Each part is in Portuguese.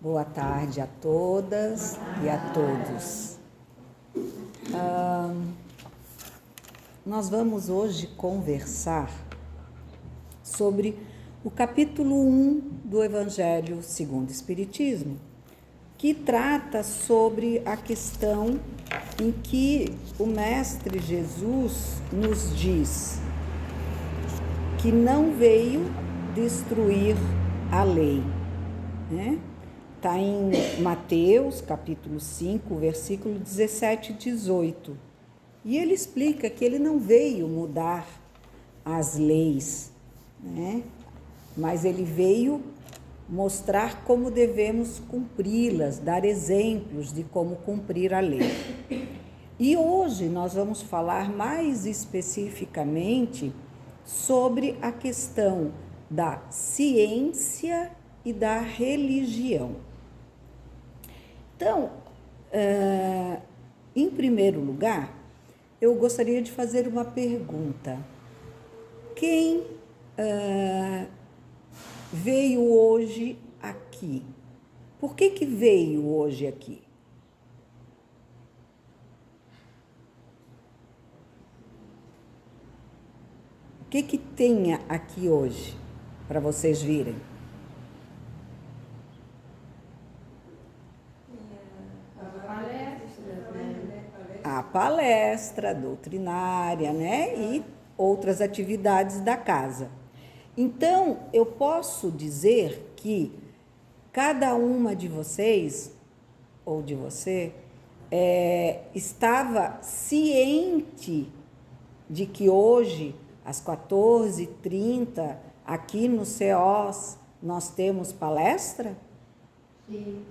Boa tarde a todas e a todos. Nós vamos hoje conversar sobre o capítulo 1 do Evangelho segundo o Espiritismo, que trata sobre a questão em que o Mestre Jesus nos diz que não veio destruir a lei, né? Está em Mateus, capítulo 5, versículo 17 e 18. E ele explica que ele não veio mudar as leis, né? Mas ele veio mostrar como devemos cumpri-las, dar exemplos de como cumprir a lei. E hoje nós vamos falar mais especificamente sobre a questão da ciência e da religião. Então, em primeiro lugar, eu gostaria de fazer uma pergunta. Quem veio hoje aqui? Por que veio hoje aqui? O que tem aqui hoje para vocês virem? A palestra doutrinária, né? E outras atividades da casa. Então, eu posso dizer que cada uma de vocês, ou de você, estava ciente de que hoje, às 14h30, aqui no CEOS, nós temos palestra? Sim.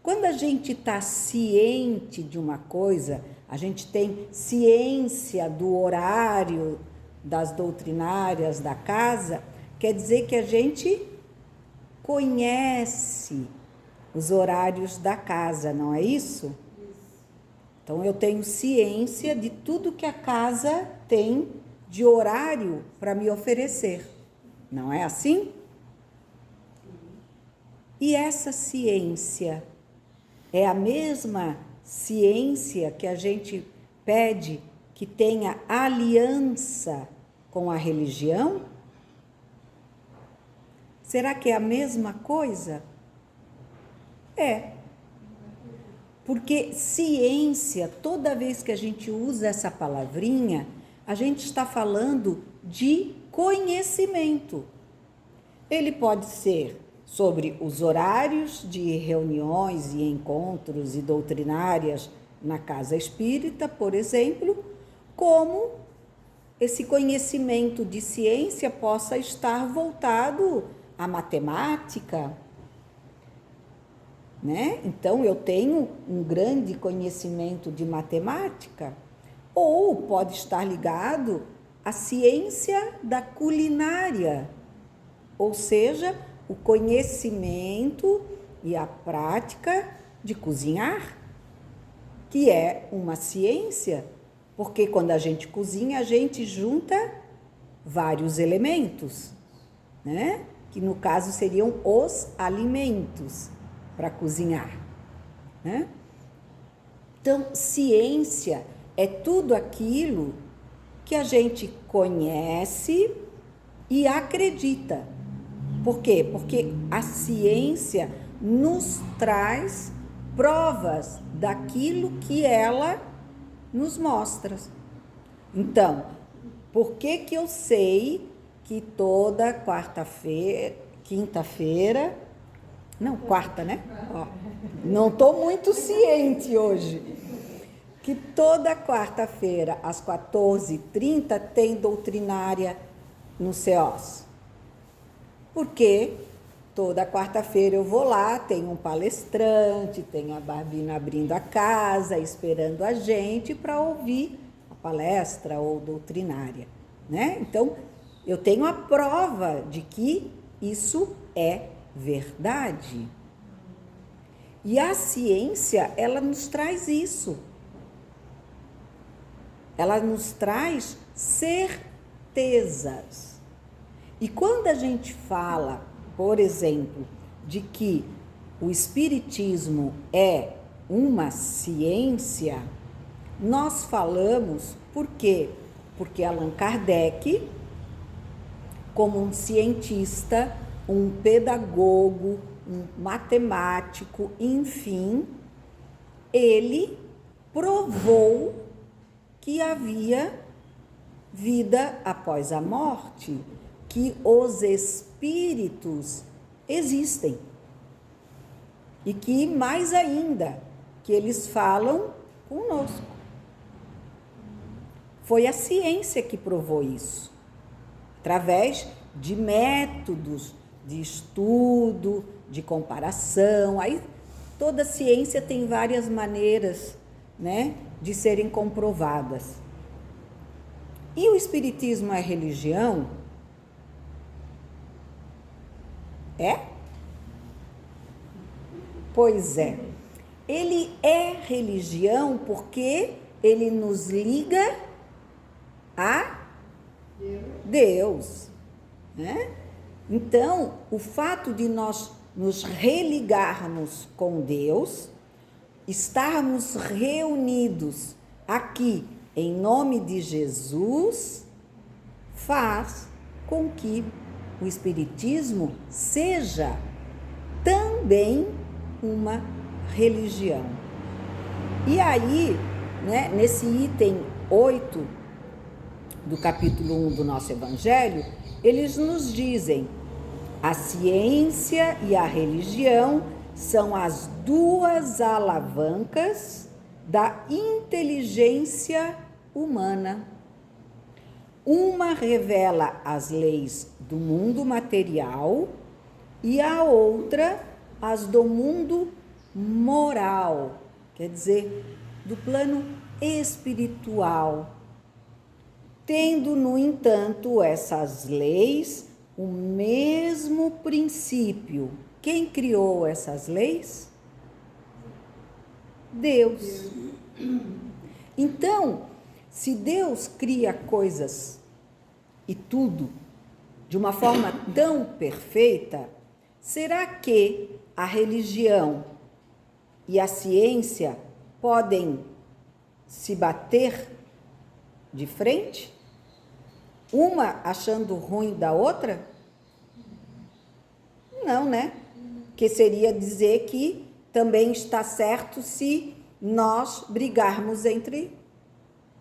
Quando a gente está ciente de uma coisa, a gente tem ciência do horário das doutrinárias da casa, quer dizer que a gente conhece os horários da casa, não é isso? Isso. Então, eu tenho ciência de tudo que a casa tem de horário para me oferecer. Não é assim? E essa ciência é a mesma ciência que a gente pede que tenha aliança com a religião? Será que é a mesma coisa? É. Porque ciência, toda vez que a gente usa essa palavrinha, a gente está falando de conhecimento. Ele pode ser sobre os horários de reuniões e encontros e doutrinárias na casa espírita, por exemplo, como esse conhecimento de ciência possa estar voltado à matemática, né? Então, eu tenho um grande conhecimento de matemática, ou pode estar ligado à ciência da culinária, ou seja, o conhecimento e a prática de cozinhar, que é uma ciência, porque quando a gente cozinha, a gente junta vários elementos, né? Que no caso seriam os alimentos para cozinhar, né? Então, ciência é tudo aquilo que a gente conhece e acredita. Por quê? Porque a ciência nos traz provas daquilo que ela nos mostra. Então, por que eu sei que toda quarta-feira, quinta-feira, não, quarta, né? Ó, não estou muito ciente hoje. Que toda quarta-feira, às 14h30, tem doutrinária no CEOS. Porque toda quarta-feira eu vou lá, tem um palestrante, tem a Barbina abrindo a casa, esperando a gente para ouvir a palestra ou doutrinária, né? Então, eu tenho a prova de que isso é verdade. E a ciência, ela nos traz isso. Ela nos traz certezas. E quando a gente fala, por exemplo, de que o Espiritismo é uma ciência, nós falamos por quê? Porque Allan Kardec, como um cientista, um pedagogo, um matemático, enfim, ele provou que havia vida após a morte, que os espíritos existem. E que, mais ainda, que eles falam conosco. Foi a ciência que provou isso, através de métodos de estudo, de comparação. Aí toda ciência tem várias maneiras, né, de serem comprovadas. E o Espiritismo é religião? É? Pois é. Ele é religião porque ele nos liga a Deus, né? Então, o fato de nós nos religarmos com Deus, estarmos reunidos aqui em nome de Jesus, faz com que o Espiritismo seja também uma religião. E aí, né, nesse item 8 do capítulo 1 do nosso Evangelho, eles nos dizem: a ciência e a religião são as duas alavancas da inteligência humana. Uma revela as leis do mundo material e a outra as do mundo moral, quer dizer, do plano espiritual. Tendo, no entanto, essas leis o mesmo princípio. Quem criou essas leis? Deus. Então, se Deus cria coisas e tudo de uma forma tão perfeita, será que a religião e a ciência podem se bater de frente? Uma achando ruim da outra? Não, né? Que seria dizer que também está certo se nós brigarmos entre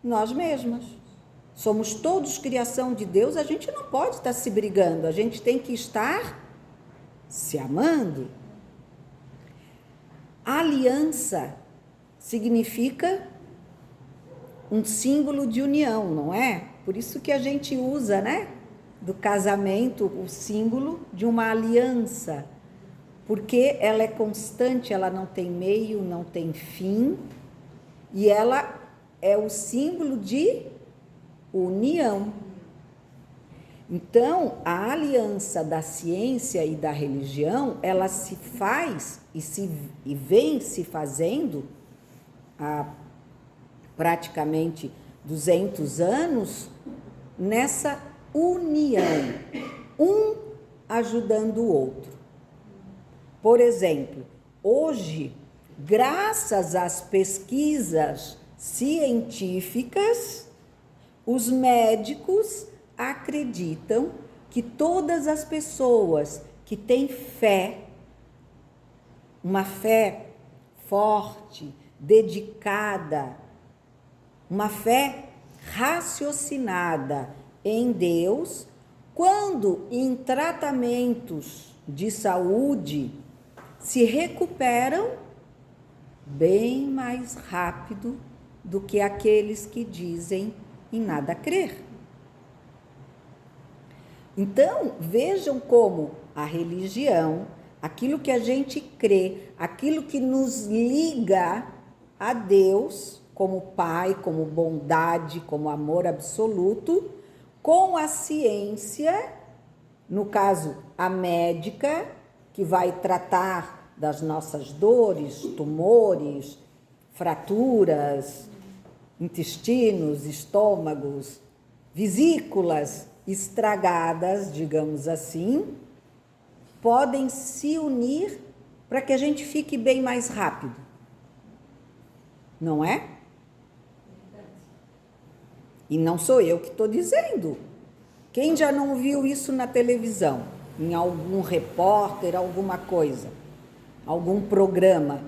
nós mesmos. Somos todos criação de Deus, a gente não pode estar se brigando, a gente tem que estar se amando. Aliança significa um símbolo de união, não é? Por isso que a gente usa, né, do casamento, o símbolo de uma aliança, porque ela é constante, ela não tem meio, não tem fim, e ela é o símbolo de união. Então, a aliança da ciência e da religião, ela se faz e vem se fazendo há praticamente 200 anos nessa união, um ajudando o outro. Por exemplo, hoje, graças às pesquisas científicas, os médicos acreditam que todas as pessoas que têm fé, uma fé forte, dedicada, uma fé raciocinada em Deus, quando em tratamentos de saúde se recuperam bem mais rápido do que aqueles que dizem em nada crer. Então, vejam como a religião, aquilo que a gente crê, aquilo que nos liga a Deus, como Pai, como bondade, como amor absoluto, com a ciência, no caso, a médica, que vai tratar das nossas dores, tumores, fraturas, intestinos, estômagos, vesículas estragadas, digamos assim, podem se unir para que a gente fique bem mais rápido. Não é? E não sou eu que estou dizendo. Quem já não viu isso na televisão? Em algum repórter, alguma coisa? Algum programa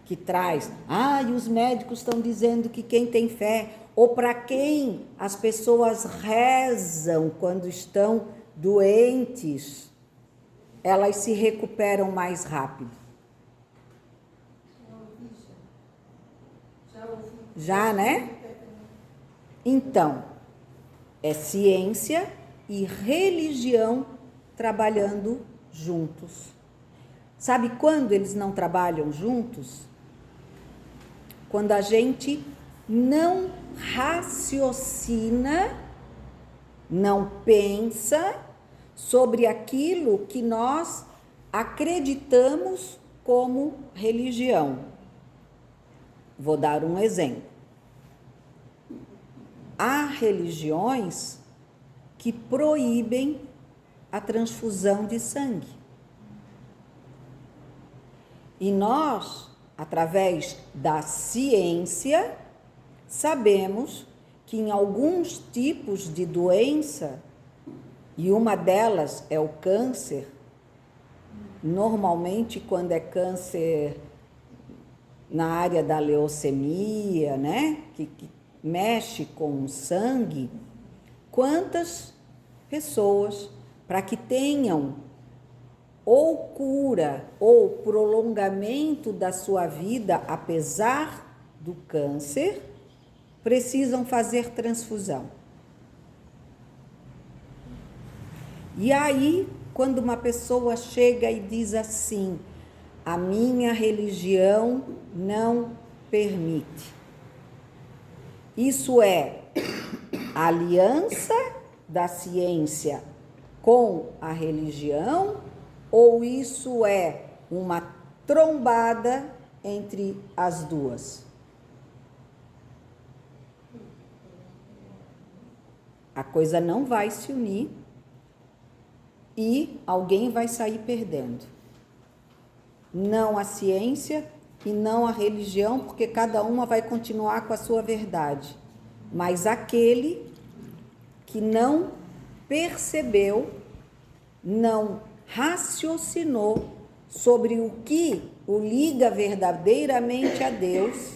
que traz... e os médicos estão dizendo que quem tem fé... Ou para quem as pessoas rezam quando estão doentes, elas se recuperam mais rápido. Já, né? Então, é ciência e religião trabalhando juntos. Sabe quando eles não trabalham juntos? Quando a gente não raciocina, não pensa sobre aquilo que nós acreditamos como religião. Vou dar um exemplo. Há religiões que proíbem a transfusão de sangue. E nós, através da ciência, sabemos que em alguns tipos de doença, e uma delas é o câncer, normalmente quando é câncer na área da leucemia, né, que mexe com o sangue, quantas pessoas, para que tenham ou cura ou prolongamento da sua vida, apesar do câncer, precisam fazer transfusão. E aí, quando uma pessoa chega e diz assim, a minha religião não permite. Isso é a aliança da ciência com a religião, ou isso é uma trombada entre as duas? A coisa não vai se unir e alguém vai sair perdendo. Não a ciência e não a religião, porque cada uma vai continuar com a sua verdade. Mas aquele que não percebeu, não raciocinou sobre o que o liga verdadeiramente a Deus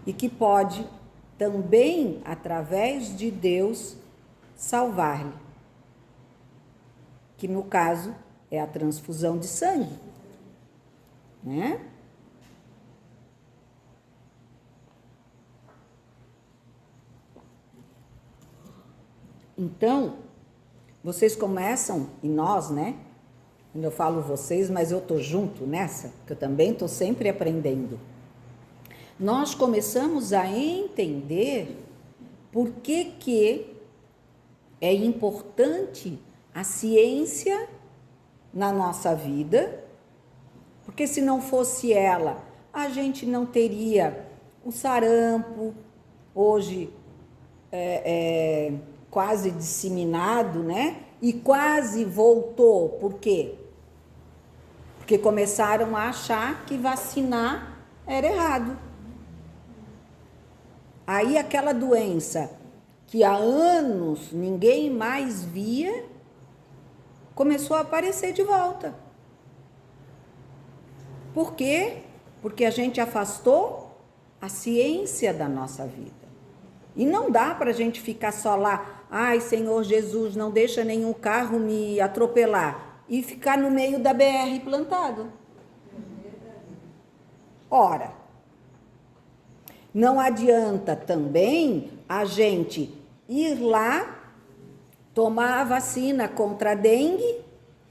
e que pode também, através de Deus, salvar-lhe. Que no caso é a transfusão de sangue, né? Então, vocês começam, e nós, né? Quando eu falo vocês, mas eu estou junto nessa, porque eu também estou sempre aprendendo. Nós começamos a entender por que é importante a ciência na nossa vida, porque se não fosse ela, a gente não teria o sarampo, hoje quase disseminado, né? E quase voltou. Por quê? Porque começaram a achar que vacinar era errado. Aí aquela doença que há anos ninguém mais via, começou a aparecer de volta. Por quê? Porque a gente afastou a ciência da nossa vida. E não dá para a gente ficar só lá, ai, Senhor Jesus, não deixa nenhum carro me atropelar, e ficar no meio da BR plantado. Ora, não adianta também a gente ir lá, tomar a vacina contra a dengue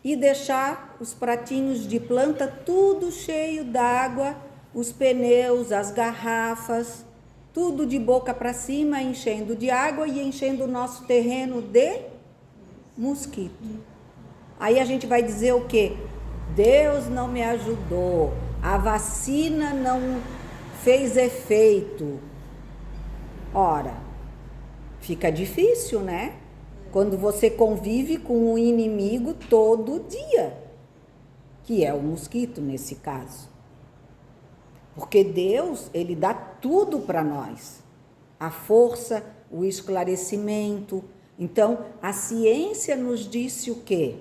e deixar os pratinhos de planta tudo cheio d'água, os pneus, as garrafas, tudo de boca para cima, enchendo de água e enchendo o nosso terreno de mosquito. Aí a gente vai dizer o quê? Deus não me ajudou, a vacina não fez efeito. Ora, fica difícil, né? Quando você convive com um inimigo todo dia, que é o mosquito nesse caso. Porque Deus, ele dá tudo para nós. A força, o esclarecimento. Então, a ciência nos disse o quê?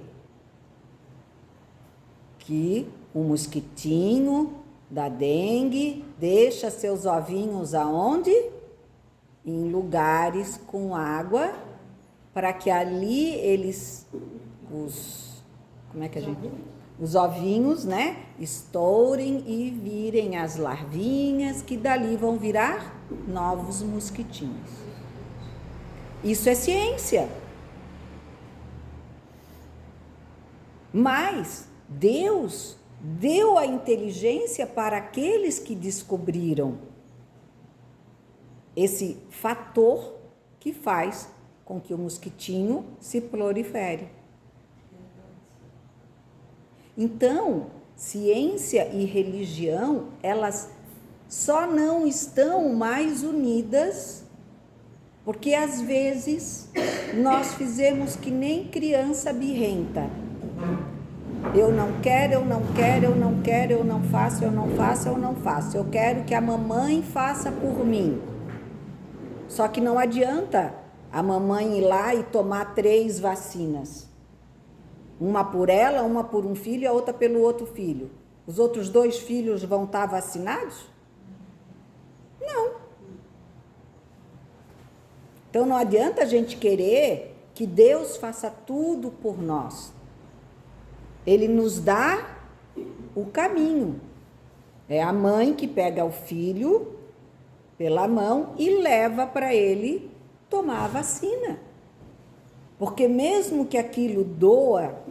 Que o mosquitinho da dengue deixa seus ovinhos aonde? Em lugares com água, para que ali eles, os ovinhos, né, estourem e virem as larvinhas, que dali vão virar novos mosquitinhos. Isso é ciência. Mas Deus deu a inteligência para aqueles que descobriram esse fator que faz com que o mosquitinho se prolifere. Então, ciência e religião, elas só não estão mais unidas porque às vezes nós fizemos que nem criança birrenta. Eu não quero, eu não quero, eu não quero, eu não faço, eu não faço, eu não faço. Eu quero que a mamãe faça por mim. Só que não adianta a mamãe ir lá e tomar 3 vacinas. Uma por ela, uma por um filho e a outra pelo outro filho. Os outros 2 filhos vão estar vacinados? Não. Então não adianta a gente querer que Deus faça tudo por nós. Ele nos dá o caminho. É a mãe que pega o filho pela mão e leva para ele tomar a vacina. Porque mesmo que aquilo doa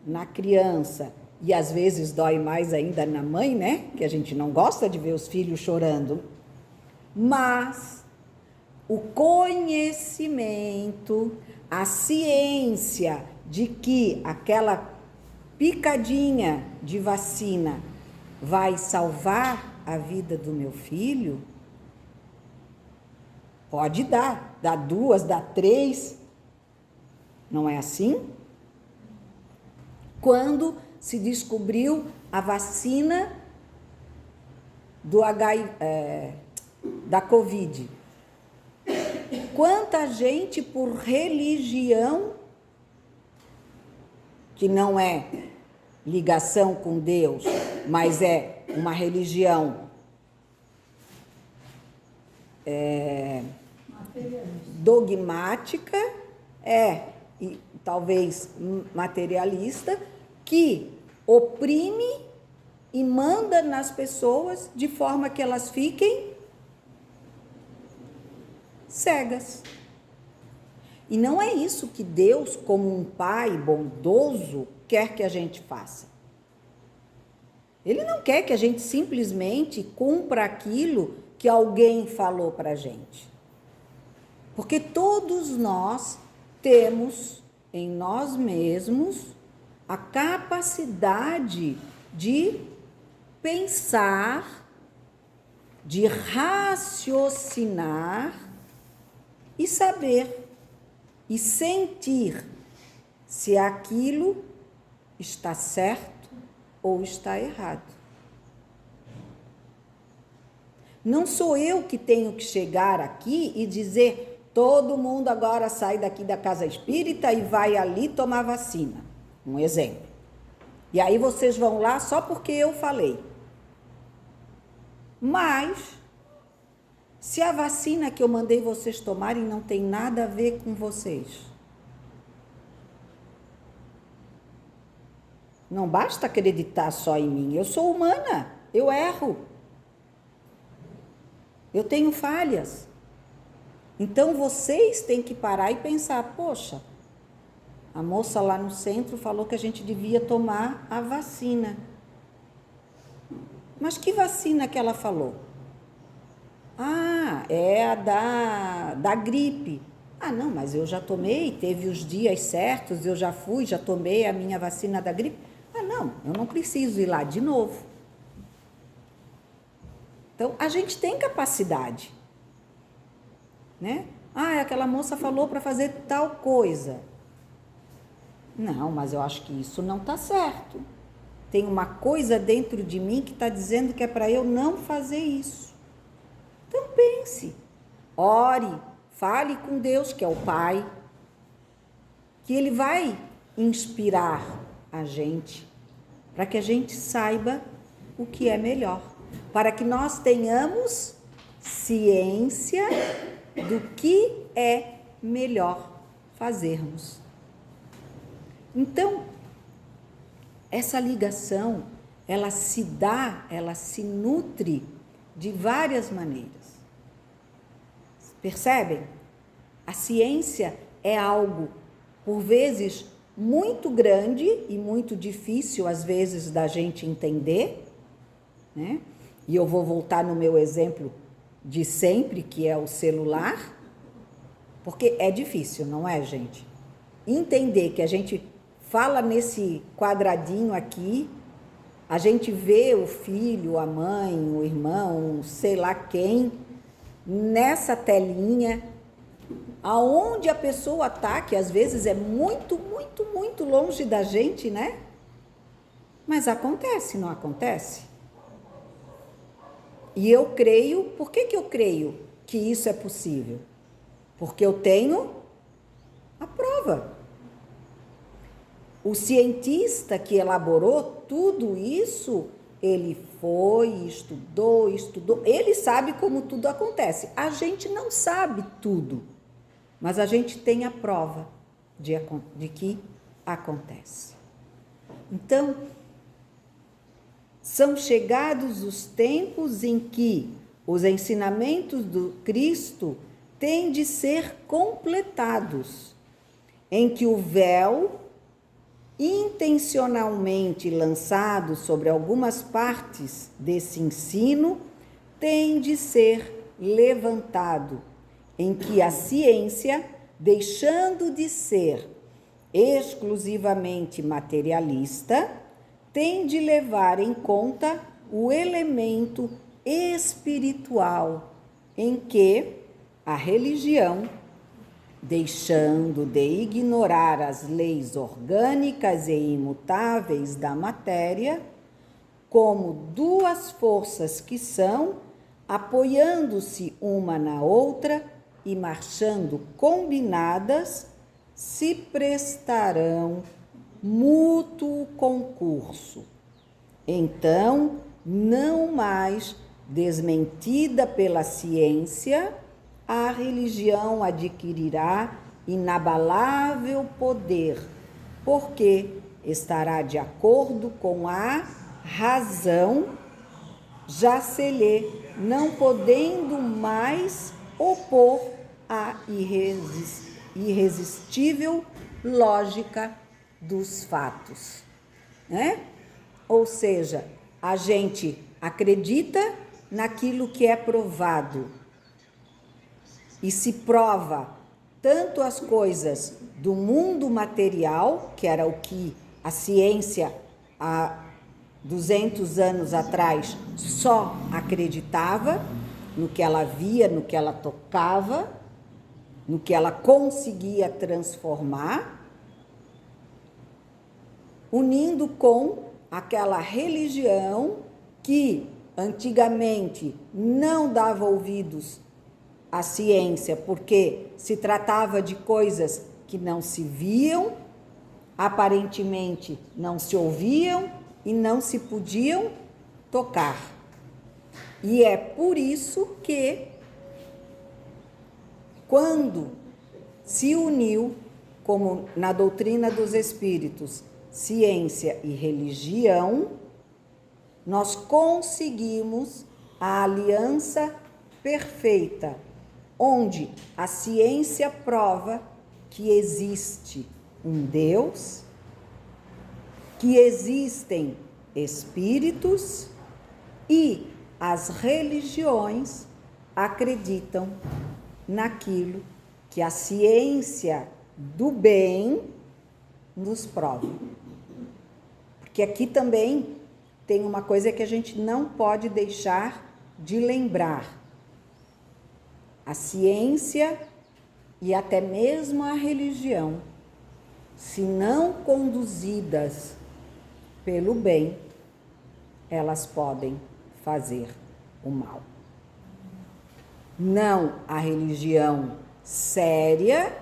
na criança, e às vezes dói mais ainda na mãe, né? Que a gente não gosta de ver os filhos chorando. Mas o conhecimento, a ciência de que aquela picadinha de vacina vai salvar a vida do meu filho, pode dar, dá 2, dá 3, não é assim? Quando se descobriu a vacina da Covid, quanta gente por religião, que não é ligação com Deus, mas é uma religião dogmática, e talvez materialista, que oprime e manda nas pessoas de forma que elas fiquem cegas. E não é isso que Deus, como um pai bondoso, quer que a gente faça. Ele não quer que a gente simplesmente cumpra aquilo que alguém falou para a gente. Porque todos nós temos em nós mesmos a capacidade de pensar, de raciocinar e saber e sentir se aquilo está certo ou está errado. Não sou eu que tenho que chegar aqui e dizer: todo mundo agora sai daqui da casa espírita e vai ali tomar vacina. Um exemplo. E aí vocês vão lá só porque eu falei. Mas, se a vacina que eu mandei vocês tomarem não tem nada a ver com vocês, não basta acreditar só em mim. Eu sou humana, eu erro. Eu tenho falhas. Então, vocês têm que parar e pensar: poxa, a moça lá no centro falou que a gente devia tomar a vacina. Mas que vacina que ela falou? Ah, é a da gripe. Ah, não, mas eu já tomei, teve os dias certos, eu já fui, já tomei a minha vacina da gripe. Ah, não, eu não preciso ir lá de novo. Então, a gente tem capacidade, né? Ah, aquela moça falou para fazer tal coisa. Não, mas eu acho que isso não está certo. tem uma coisa dentro de mim que está dizendo que é para eu não fazer isso. Então pense, ore, fale com Deus, que é o Pai, que Ele vai inspirar a gente, para que a gente saiba o que é melhor, para que nós tenhamos ciência do que é melhor fazermos. Então, essa ligação, ela se dá, ela se nutre de várias maneiras. Percebem? A ciência é algo, por vezes, muito grande e muito difícil, às vezes, da gente entender, né? E eu vou voltar no meu exemplo de sempre, que é o celular, porque é difícil, não é, gente? Entender que a gente fala nesse quadradinho aqui, a gente vê o filho, a mãe, o irmão, sei lá quem, nessa telinha, aonde a pessoa está, que às vezes é muito, muito, muito longe da gente, né? Mas acontece, não acontece? E eu creio, por que eu creio que isso é possível? Porque eu tenho a prova. O cientista que elaborou tudo isso, ele foi, estudou, ele sabe como tudo acontece. A gente não sabe tudo, mas a gente tem a prova de que acontece. Então, são chegados os tempos em que os ensinamentos do Cristo têm de ser completados, em que o véu intencionalmente lançado sobre algumas partes desse ensino tem de ser levantado, em que a ciência, deixando de ser exclusivamente materialista, tem de levar em conta o elemento espiritual, em que a religião, deixando de ignorar as leis orgânicas e imutáveis da matéria, como duas forças que são, apoiando-se uma na outra e marchando combinadas, se prestarão mútuo concurso. Então, não mais desmentida pela ciência, a religião adquirirá inabalável poder, porque estará de acordo com a razão, já se lhe não podendo mais opor à irresistível lógica dos fatos, né? Ou seja, a gente acredita naquilo que é provado, e se prova tanto as coisas do mundo material, que era o que a ciência há 200 anos atrás só acreditava, no que ela via, no que ela tocava, no que ela conseguia transformar, unindo com aquela religião que antigamente não dava ouvidos a ciência, porque se tratava de coisas que não se viam, aparentemente não se ouviam e não se podiam tocar. E é por isso que, quando se uniu, como na doutrina dos espíritos, ciência e religião, nós conseguimos a aliança perfeita, onde a ciência prova que existe um Deus, que existem espíritos e as religiões acreditam naquilo que a ciência do bem nos prova. Porque aqui também tem uma coisa que a gente não pode deixar de lembrar. A ciência e até mesmo a religião, se não conduzidas pelo bem, elas podem fazer o mal. Não a religião séria,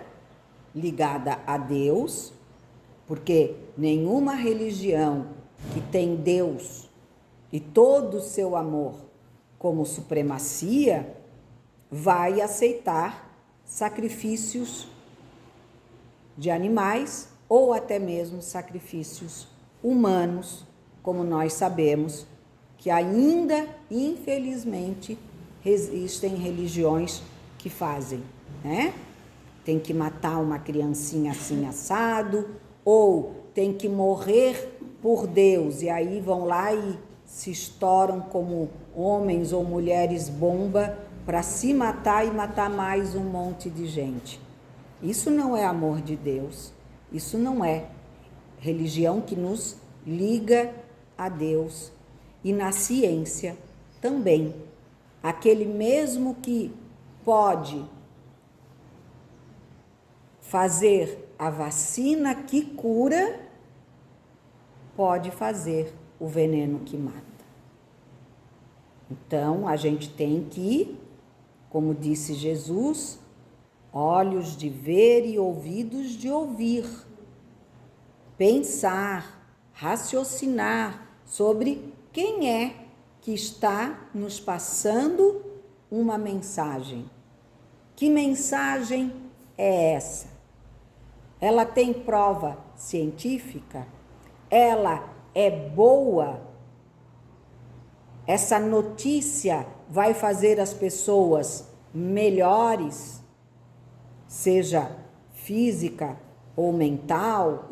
ligada a Deus, porque nenhuma religião que tem Deus e todo o seu amor como supremacia vai aceitar sacrifícios de animais ou até mesmo sacrifícios humanos, como nós sabemos que ainda, infelizmente, existem religiões que fazem, né? Tem que matar uma criancinha assim assado, ou tem que morrer por Deus, e aí vão lá e se estouram como homens ou mulheres bomba para se matar e matar mais um monte de gente. Isso não é amor de Deus, isso não é religião que nos liga a Deus. E na ciência também, aquele mesmo que pode fazer a vacina que cura, pode fazer o veneno que mata. Então, a gente tem que, como disse Jesus, olhos de ver e ouvidos de ouvir, pensar, raciocinar sobre quem é que está nos passando uma mensagem. Que mensagem é essa? Ela tem prova científica? Ela é boa? Essa notícia vai fazer as pessoas melhores, seja física ou mental?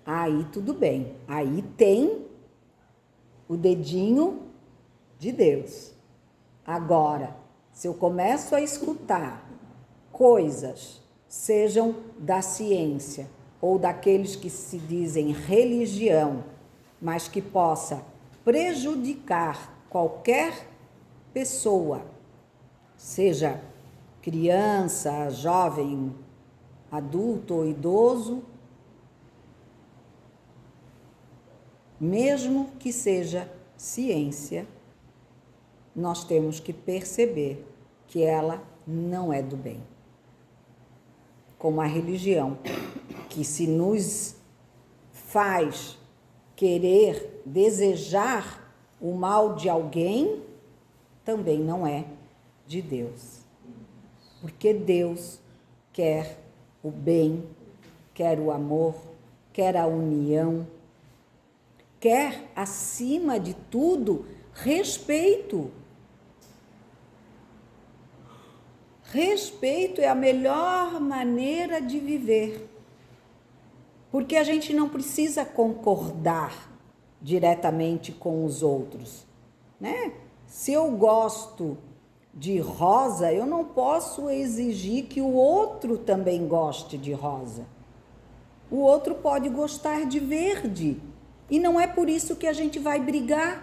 Aí tudo bem, aí tem o dedinho de Deus. Agora, se eu começo a escutar coisas, sejam da ciência ou daqueles que se dizem religião, mas que possa prejudicar qualquer pessoa, seja criança, jovem, adulto ou idoso, mesmo que seja ciência, nós temos que perceber que ela não é do bem. Como a religião, que se nos faz querer, desejar o mal de alguém, também não é de Deus. Porque Deus quer o bem, quer o amor, quer a união, quer, acima de tudo, respeito. Respeito é a melhor maneira de viver. Porque a gente não precisa concordar diretamente com os outros, né? Se eu gosto de rosa, eu não posso exigir que o outro também goste de rosa. O outro pode gostar de verde. E não é por isso que a gente vai brigar.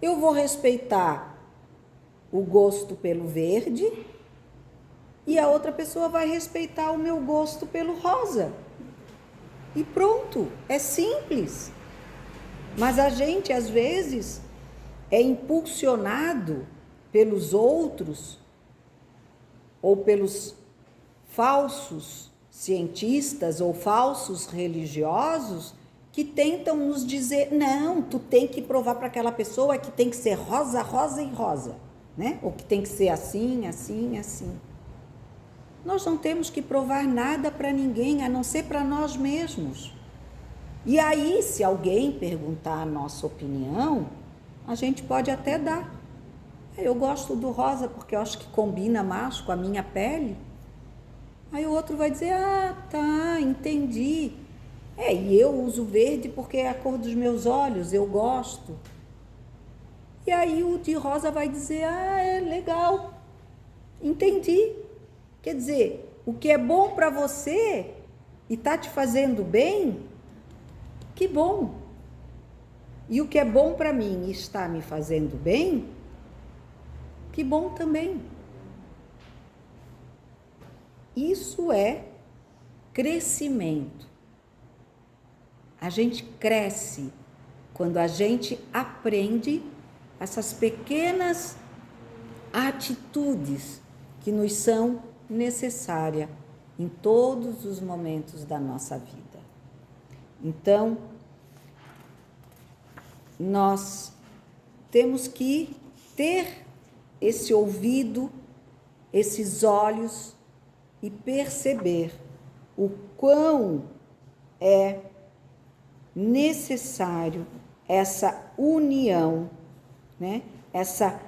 Eu vou respeitar o gosto pelo verde e a outra pessoa vai respeitar o meu gosto pelo rosa. E pronto, é simples. Mas a gente, às vezes, é impulsionado pelos outros ou pelos falsos cientistas ou falsos religiosos que tentam nos dizer, não, tu tem que provar para aquela pessoa que tem que ser rosa, rosa e rosa, né? Ou que tem que ser assim, assim, assim. Nós não temos que provar nada para ninguém, a não ser para nós mesmos. E aí, se alguém perguntar a nossa opinião, a gente pode até dar. Eu gosto do rosa porque eu acho que combina mais com a minha pele. Aí o outro vai dizer, ah, tá, entendi. E eu uso verde porque é a cor dos meus olhos, eu gosto. E aí o de rosa vai dizer, ah, é legal, entendi. Quer dizer, o que é bom para você e está te fazendo bem, que bom. E o que é bom para mim e está me fazendo bem, que bom também. Isso é crescimento. A gente cresce quando a gente aprende essas pequenas atitudes que nos são necessárias em todos os momentos da nossa vida. Então, nós temos que ter esse ouvido, esses olhos e perceber o quão é necessário essa união, né? Essa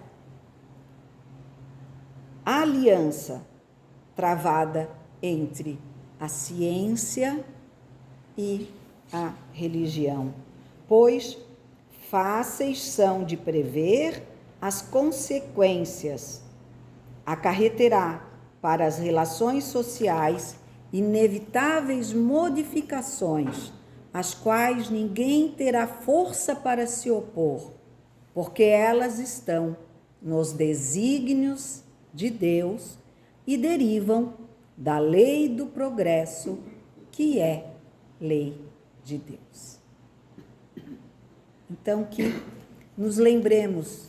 aliança travada entre a ciência e a religião, pois fáceis são de prever as consequências, acarreterá para as relações sociais inevitáveis modificações, às quais ninguém terá força para se opor, porque elas estão nos desígnios de Deus e derivam da lei do progresso, que é lei de Deus. Então, que nos lembremos,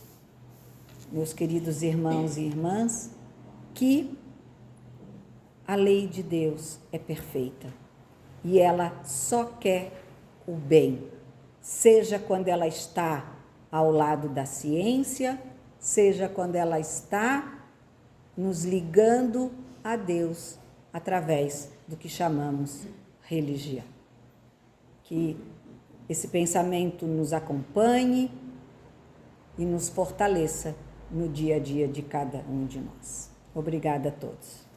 meus queridos irmãos e irmãs, que a lei de Deus é perfeita e ela só quer o bem, seja quando ela está ao lado da ciência, seja quando ela está nos ligando a Deus através do que chamamos religião. Que esse pensamento nos acompanhe e nos fortaleça no dia a dia de cada um de nós. Obrigada a todos.